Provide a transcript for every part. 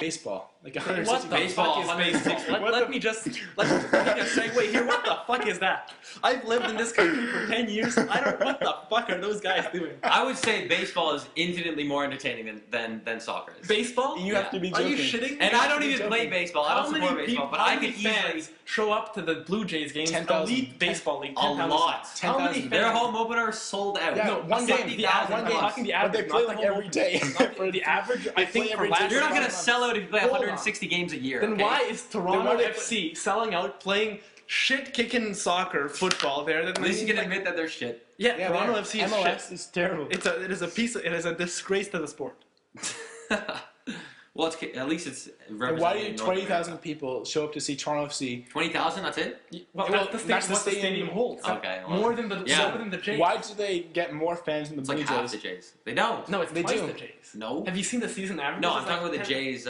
Baseball. Like What 160 the fuck is baseball? Let me just segue here. What the fuck is that? I've lived in this country for 10 years. I don't. What the fuck are those guys doing? I would say baseball is infinitely more entertaining than soccer is. Baseball? You have to be Are joking. you shitting? And I don't even play baseball. I don't support baseball, but I could easily fans show up to the Blue Jays games? 10,000. Elite baseball league. a 10,000. lot. How many 10,000. Their fans? home opener sold out. Yeah, No, one game. the average. One I'm game. talking the But they average. play not like the whole every day. The average, I think, play for every last day. You're not year- gonna sell out if you play Hold on. 160 games a year. Then okay? why is Toronto why they- FC selling out, playing shit-kicking soccer, football there? At least you can admit that they're shit. Yeah, Yeah, Toronto they are. FC is MLS shit. is terrible. It is a disgrace to the sport. Well, at least it's And representing why do North 20,000 America. people show up to see Toronto FC? 20,000, that's it? Well, Well, that's that's what the stadium holds. Okay, well, More than the yeah. more than the Jays. Why do they get more fans than the It's Blue like half Jays? the Jays. They don't. No, it's They twice do. the Jays. No. Have you seen the season average? No, I'm talking about the Jays,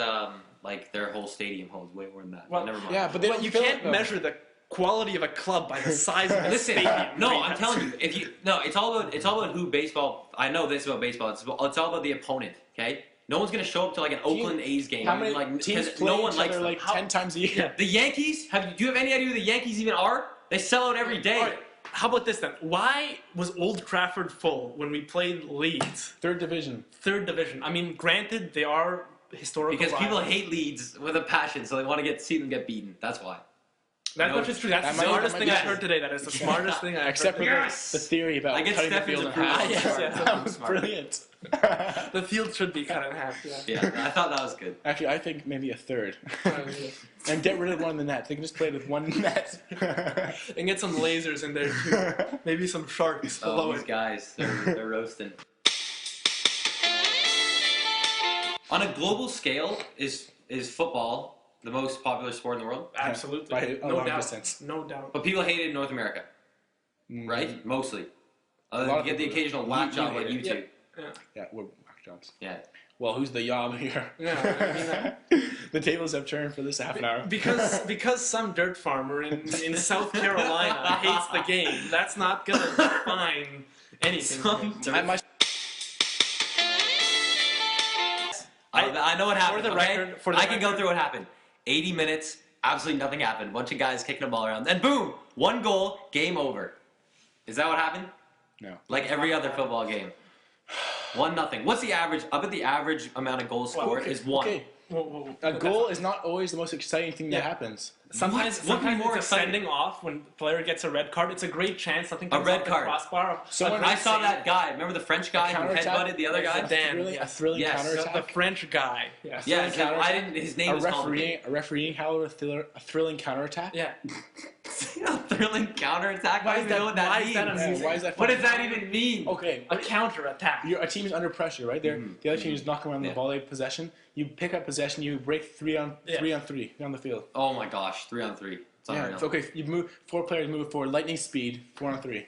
like their whole stadium holds way more than that. Well, Never mind. Yeah, but they But don't you fill can't it, though. measure the quality of a club by the size of the Listen, stadium. no, Right? I'm telling you, it's all about who baseball. I know this about baseball. It's all about the opponent. Okay, no one's gonna show up to like an Oakland A's game. How many like, teams 'cause play no one each likes other them. like 10 times a year? The Yankees. Do you have any idea who the Yankees even are? They sell out every day. All right, how about this then? Why was Old Trafford full when we played Leeds, Third division. third division? I mean, granted, they are historical Because people rivals. hate Leeds with a passion, so they want to see them get beaten. That's why. That No, much is true. That's that the might- smartest that thing might I've be heard true. today. That is the smartest thing I've Except for heard. the theory about I get cutting the Stefan's field in approval. half. Yes, yes, That was smart. brilliant. The field should be cut in half. Yeah. Yeah, I thought that was good. Actually, I think maybe a third. And get rid of one of the nets. They can just play with one net. And get some lasers in there too. Maybe some sharks below Oh, these it. guys, they're roasting. On a global scale, is football the most popular sport in the world? Absolutely. By a no long doubt. distance. No doubt. But people hate it in North America, right? Mostly. Other A lot than of you get the people- occasional whack job like hate YouTube. Yeah. Yeah, we're whack jobs. Yeah. Well, who's the yob here? Yeah, I The tables have turned for this half an hour. because some dirt farmer in South Carolina hates the game, that's not gonna define anything. I must I know what happened. the okay? record- for the I can go record- through what happened. 80 minutes, absolutely nothing happened. Bunch of guys kicking the ball around, and boom, one goal, game over. Is that what happened? No. Like every other football game. 1-0. What's the average? I bet the average amount of goals scored okay, is 1. Okay. Whoa, A goal is not always the most exciting thing that Yeah. happens. Sometimes, What could be more it's a exciting? sending off when the player gets a red card. It's a great chance something comes red off the card. crossbar. Someone- I saw that guy. Remember the French guy who counterattack? headbutted the other guy? Dan, A yes. thrilling Yes. counterattack. The French guy. Yes. Yeah, thrilling I counterattack. didn't. His name A was refereeing how a thrilling counterattack. Yeah. a thrilling counterattack. Why I is don't that- know what that why is means. that Yeah, why is that? What funny? does that even mean? Okay, A counter attack. a team is under pressure, right? The other team is knocking around the Yeah. volley possession. You pick up possession. You break 3 on 3 on the field. Oh my gosh, 3-on-3. It's Yeah, unreal. it's okay. You move 4 players move forward, lightning speed, 4 on 3.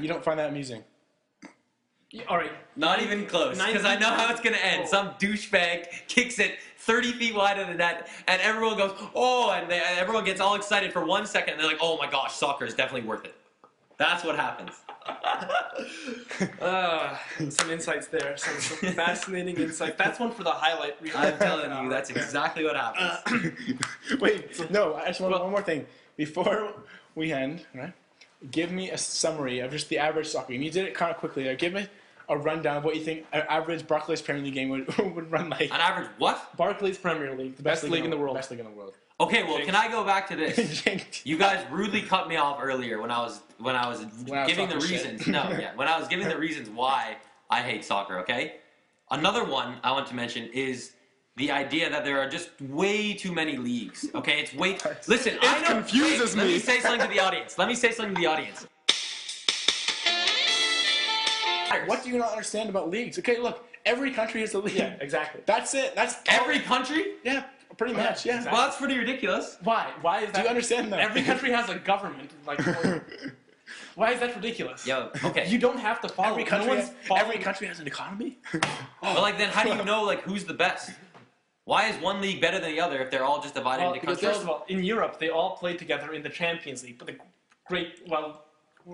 You don't find that amusing. All right. Not even close, because I know how it's going to end. Oh. Some douchebag kicks it 30 feet wide of the net, and everyone goes, oh, and everyone gets all excited for 1 second, and they're like, oh my gosh, soccer is definitely worth it. That's what happens. Some insights there. Some fascinating insights. That's one for the highlight reel. I'm telling you, that's exactly what happens. Wait, no. I just want one more thing before we end. Right? Give me a summary of just the average soccer game. You did it kind of quickly. Give me a rundown of what you think an average Barclays Premier League game would run like. On average, what? Barclays Premier League, the best league in the world. Best league in the world. Okay, well, can I go back to this? Jinked. You guys rudely cut me off earlier when I was giving the talking shit. reasons. No, yeah, when I was giving the reasons why I hate soccer. Okay, another one I want to mention is the idea that there are just way too many leagues. Okay, it's way. Listen, I know. confuses Let me. me say something to the audience. Let me say something to the audience. What do you not understand about leagues? Okay, look, every country has a league. Yeah, exactly. That's it. That's Every country? Yeah, pretty much. Yeah. exactly. Well, that's pretty ridiculous. Why? Why is that? Do you understand that? Every country has a government. Like, why is that ridiculous? Yo, okay. You don't have to follow. Every country, no one's has, following- every country has an economy. But like, then how do you know like who's the best? Why is one league better than the other if they're all just divided Well, into because countries? first of all, in Europe, they all play together in the Champions League. But the great,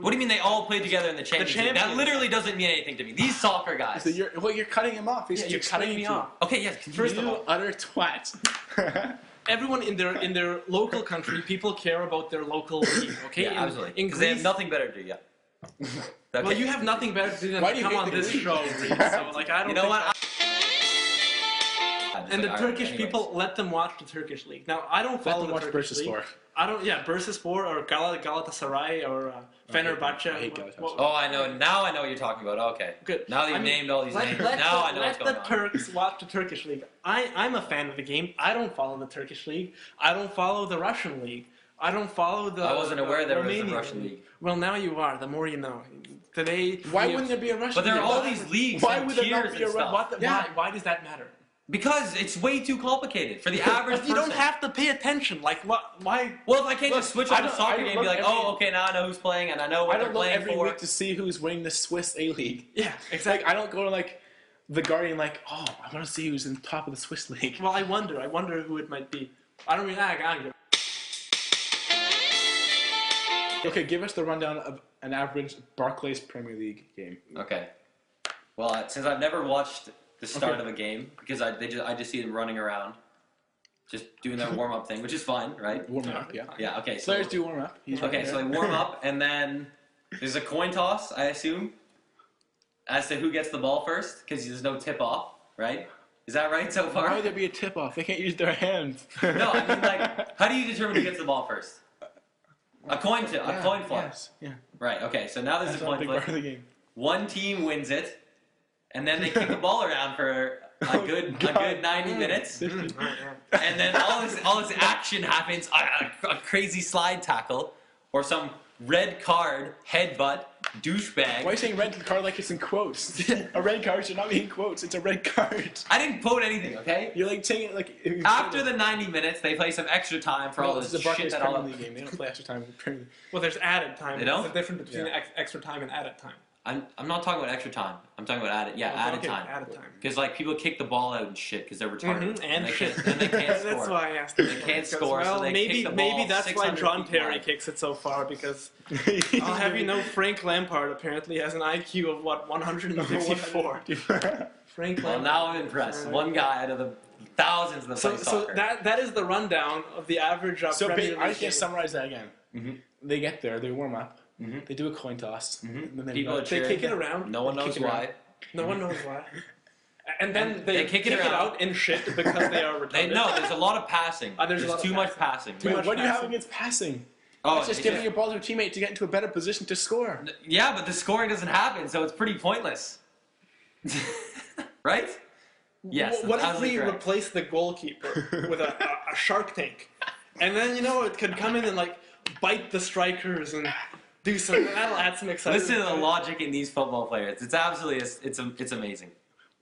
What do you mean they all played together in the Champions League? That literally doesn't mean anything to me. These soccer guys. So you're cutting him off. You're cutting me off. Okay, yes. First of all, utter twat. Everyone in their local country, people care about their local league. Okay, Yeah, absolutely. Because they have nothing better to do. Yeah. Okay. Well, you have nothing better to do than to come on this show. So, like, I don't. You know what? And the Turkish people, let them watch the Turkish league. Now, I don't follow the Turkish league. I don't. Yeah, Bursaspor or Galatasaray or Fenerbahce. I hate Galatasaray. Oh, I know. Now I know what you're talking about. Okay. Good. Now that you've named all these names, now I know what's going on. Let the Turks watch the Turkish league. I'm a fan of the game. I don't follow the Turkish league. I don't follow the Russian league. I don't follow the. I wasn't aware there was Romanian a Russian league. Well, now you are. The more you know. Today. Why wouldn't there be a Russian? But there are league? all these leagues Why and would there tiers not be a and stuff. Why does that matter? Because it's way too complicated for the average person. You don't have to pay attention. Like, what? Why? Well, if I can't just switch on a soccer game and be like, oh, okay, now I know who's playing and I know what they're playing for. I don't look every week to see who's winning the Swiss A-League. Yeah, exactly. Like, I don't go to, like, The Guardian like, oh, I want to see who's in top of the Swiss League. Well, I wonder who it might be. I don't mean, I don't give. Okay, give us the rundown of an average Barclays Premier League game. Okay. Well, since I've never watched the start of a game, because I just see them running around, just doing their warm-up thing, which is fine, right? Warm up, yeah. Yeah, okay. So, Players do warm up. Okay, so they warm up, and then there's a coin toss, I assume, as to who gets the ball first, because there's no tip-off, right? Is that right so far? Why would there be a tip-off? They can't use their hands. No, I mean, like, how do you determine who gets the ball first? A coin flip. Yes, yeah. Right, okay, so now there's That's a not coin a big flip. part of the game. One team wins it, and then they kick the ball around for a good 90 minutes, and then all this action happens, a crazy slide tackle, or some red card, headbutt, douchebag. Why are you saying red card like it's in quotes? A red card should not be in quotes. It's a red card. I didn't quote anything, okay? You're like saying it like... After the 90 minutes, they play some extra time for all this shit that all... League game. They don't play extra time in the Premier League. Well, there's added time. They don't? There's a difference between extra time and added time. I'm not talking about extra time. I'm talking about added time. Added time. Because like people kick the ball out and shit because they're retarded. And they shit. Can't, and they can't score. That's why I asked. They can't score, well, so they maybe kick the ball maybe that's why 600 John feet Terry wide. kicks it so far because I'll have you know Frank Lampard apparently has an IQ of what 154. Frank Lampard. Well, now I'm impressed. One guy out of the thousands that play So soccer. that is the rundown of the average Premier League. I can summarize that again. Mm-hmm. They get there, they warm up, they do a coin toss, and then People are They cheering. kick it around. No one knows why. No one knows why. And then they kick kick it it around. out in shit because they are retarded. No, there's a lot of passing. There's a lot of too much passing. Too much What do you have passing. against passing? Oh, It's just giving your ball to a teammate to get into a better position to score. Yeah, but the scoring doesn't happen, so it's pretty pointless. Right? Yes. What that's if we absolutely correct. replace the goalkeeper with a shark tank? And then, it could come in and, like, bite the strikers and do something. That'll add some excitement. Listen to the logic in these football players. It's absolutely, it's amazing.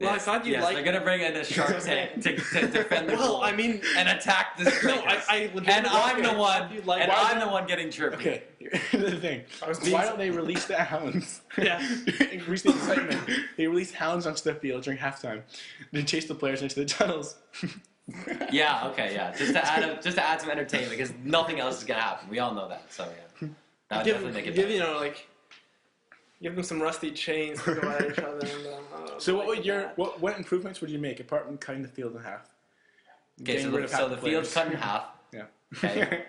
Well, I thought you'd like... they're going to bring in a shark tank to defend the goal. I mean... And attack the strikers. No, I legitimately... And I'm the one, like, I'm the one getting tripped. Okay, here's the thing. Why don't they release the hounds? Yeah. Increase the excitement. They release hounds onto the field during halftime. They chase the players into the tunnels. Yeah, okay, yeah. Just to add some entertainment, because nothing else is going to happen. We all know that, so yeah. That would definitely make it better. Give them some rusty chains to go at each other. And, So what improvements would you make apart from cutting the field in half? Okay, so the field's cut in half. Yeah. Okay.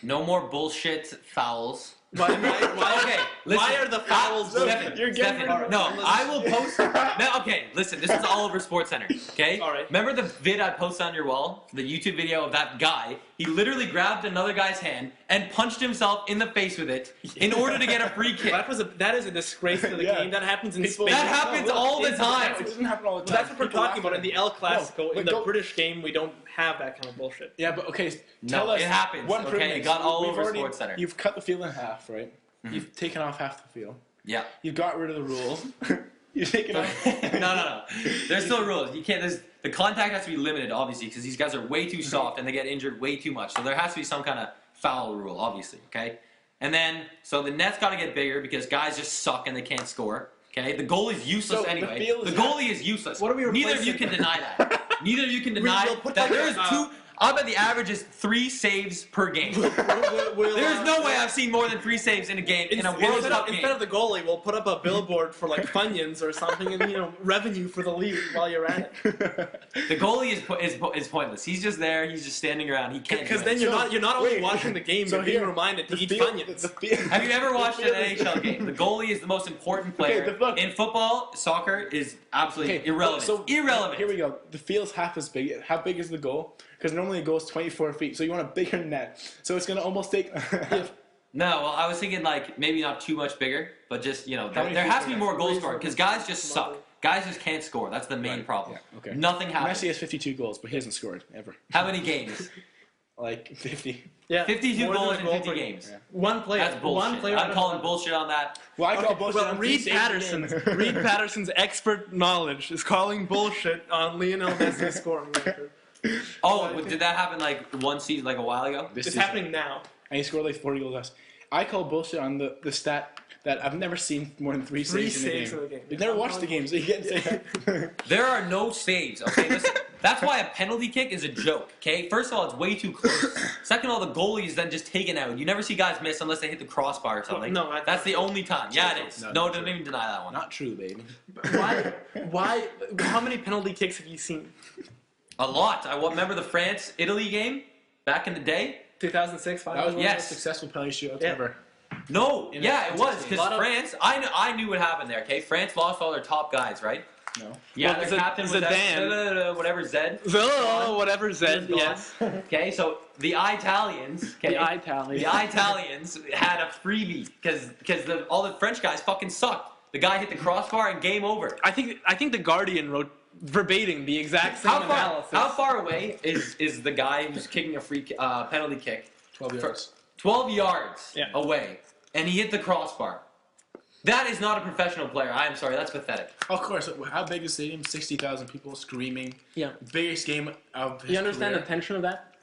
No more bullshit fouls. Why Listen, are the fouls... Stefan, You're getting Stefan, no, I will post... No, okay, listen, this is all over SportsCenter, okay? All right. Remember the vid I posted on your wall? The YouTube video of that guy? He literally grabbed another guy's hand and punched himself in the face with it in order to get a free kick. That is a disgrace to the game. That happens in Spain. That happens all the time. It doesn't happen all the time. That's what we're talking about in the El Clasico. No, in the British game, we don't have that kind of bullshit. Yeah, but okay, No, it happens, what okay? improvements. It got all We've over already- SportsCenter. You've cut the field in half, right? You've taken off half the field. Yeah. You've got rid of the rules. You've taken off... No. There's still rules. You can't. The contact has to be limited, obviously, because these guys are way too soft and they get injured way too much. So there has to be some kind of foul rule, obviously. Okay. And then, so the net's got to get bigger because guys just suck and they can't score. Okay. The goal is useless So the anyway. field The is goalie is useless. What are we Neither of you replacing? can deny that. Neither of you can deny We'll put that like there's a- two. I bet the average is 3 saves per game. There's no way I've seen more than 3 saves in a game in a World Cup game. Instead of the goalie, we'll put up a billboard for like Funyuns or something, and revenue for the league while you're at it. The goalie is pointless. He's just there. He's just standing around. He can't. Because then you're not only watching the game, you're being reminded to eat Funyuns. Have you ever watched an NHL game? The goalie is the most important player in football. Soccer is absolutely irrelevant. So irrelevant. Here we go. The field's half as big. How big is the goal? Because normally it goes 24 feet, so you want a bigger net. So it's gonna almost take. No, well, I was thinking like maybe not too much bigger, but just there has to be more goals scored because guys just suck. Guys just can't score. That's the main problem. Yeah, okay. Nothing happens. Messi has 52 goals, but he hasn't scored ever. How many games? Like 50. Yeah, 52 goals in 50 games. Yeah. One player. That's bullshit. One player. I'm calling bullshit on that. Well, I call bullshit. Well, Reed Paterson's expert knowledge is calling bullshit on Lionel Messi's scoring record. Oh, did that happen like one season, like a while ago? It's happening now. And he scored like 40 goals less. I call bullshit on the stat that I've never seen more than 3 saves in a game. You've never watched the game, so you can't say that. There are no saves, okay? Listen, that's why a penalty kick is a joke, okay? First of all, it's way too close. Second of all, the goalie is then just taken out. You never see guys miss unless they hit the crossbar or something. No, that's the only time. Yeah, it is. No, don't even deny that one. Not true, baby. Why? How many penalty kicks have you seen? A lot. I remember the France-Italy game back in the day. 2006, That was one of the Yes. most successful penalty shootouts Yeah. ever. No, yeah, it was because lot of- France. I knew what happened there. Okay, France lost all their top guys, right? No. Yeah, Well, their captain was Zidane. whatever Zed. Oh, whatever Zed. Yes. Okay, so the Italians. Okay, The Italians. The Italians had a freebie because all the French guys fucking sucked. The guy hit the crossbar and game over. I think the Guardian wrote verbatim the exact same analysis. How far away is the guy who's kicking a free penalty kick? 12 yards. 12 yards Yeah. away, and he hit the crossbar. That is not a professional player. I am sorry, that's pathetic. Of course. How big is the stadium? 60,000 people screaming. Yeah. Biggest game of his You understand career. the tension of that?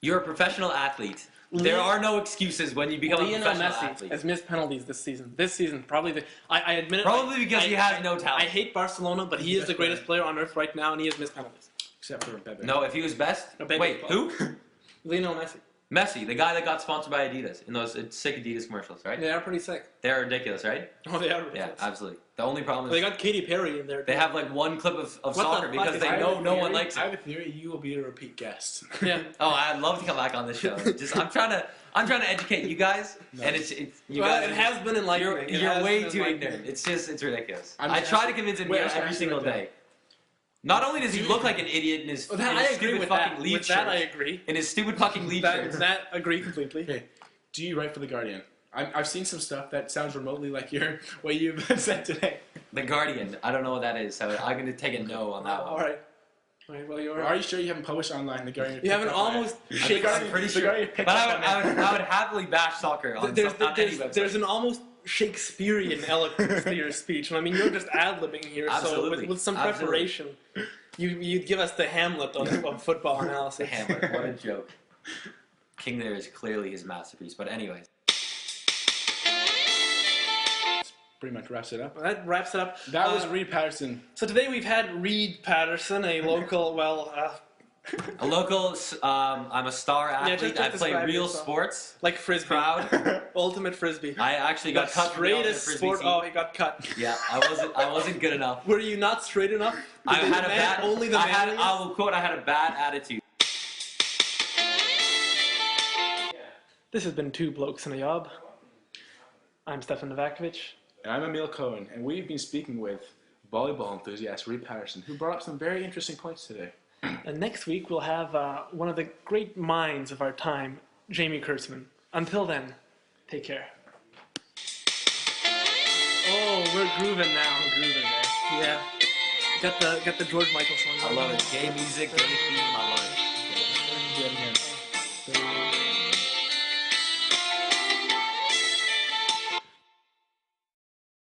You're a professional athlete. There are no excuses when you become a Lionel professional Messi athlete. has missed penalties this season. This season, probably I admit it. Probably because he has no talent. I hate Barcelona, but he is the greatest player on earth right now, and he has missed penalties. Except for Pepe. No, if he was best. No, Pepe Wait, was who? Lionel Messi. Messi, the guy that got sponsored by Adidas in those sick Adidas commercials, right? They are pretty sick. They're ridiculous, right? Oh, they are Yeah, ridiculous. absolutely. The only problem They is got Katy Perry in there. they have like one clip of the soccer fuck because is they that? know no one likes I it. have a theory. You will be a repeat guest. Yeah. Oh, I'd love to come back on this show. Just I'm trying to educate you guys, and it's you Well, guys. it has been enlightening. You're way too ignorant. It's ridiculous. I try to convince him Wait, every single day. Not only does he look like an idiot in his, Well, in I his agree stupid with fucking that. leaf With that, I shirt, agree. in his stupid fucking leaf shirt. That agree completely. Okay. Do you write for The Guardian? I've seen some stuff that sounds remotely like what you've said today. The Guardian. I don't know what that is, so I'm going to take a no on that All one. right. All right. Well, you're. Are you sure you haven't published online The Guardian? You haven't almost I'm pretty The sure. Guardian But picked up on I would happily bash soccer on any website. There's an almost Shakespearean eloquence to your speech, and I mean you're just ad-libbing here. Absolutely. So with some Absolutely. preparation, you'd give us the Hamlet of football analysis. Hammer. What a joke. King Lear is clearly his masterpiece, but anyways. Pretty much wraps it up. Well, that wraps it up. That was Reed Paterson. So today we've had Reed Paterson, a local, A local, I'm a star athlete. just I play describe real yourself. sports. like frisbee, Proud. ultimate frisbee. I actually got The cut from the ultimate straightest frisbee sport. team. Oh, he got cut. Yeah, I wasn't good enough. Were you not straight enough? I had a bad. Only the I will quote. I had a bad attitude. This has been Two Blokes and a Yob. I'm Stefan Novakovic. And I'm Emil Cohen, and we've been speaking with volleyball enthusiast Reed Paterson, who brought up some very interesting points today. And next week we'll have one of the great minds of our time, Jamie Kurtzman. Until then, take care. Oh, we're grooving now. Yeah. Got the George Michael song. I love it. Gay music, gay theme. I love it. Do it again.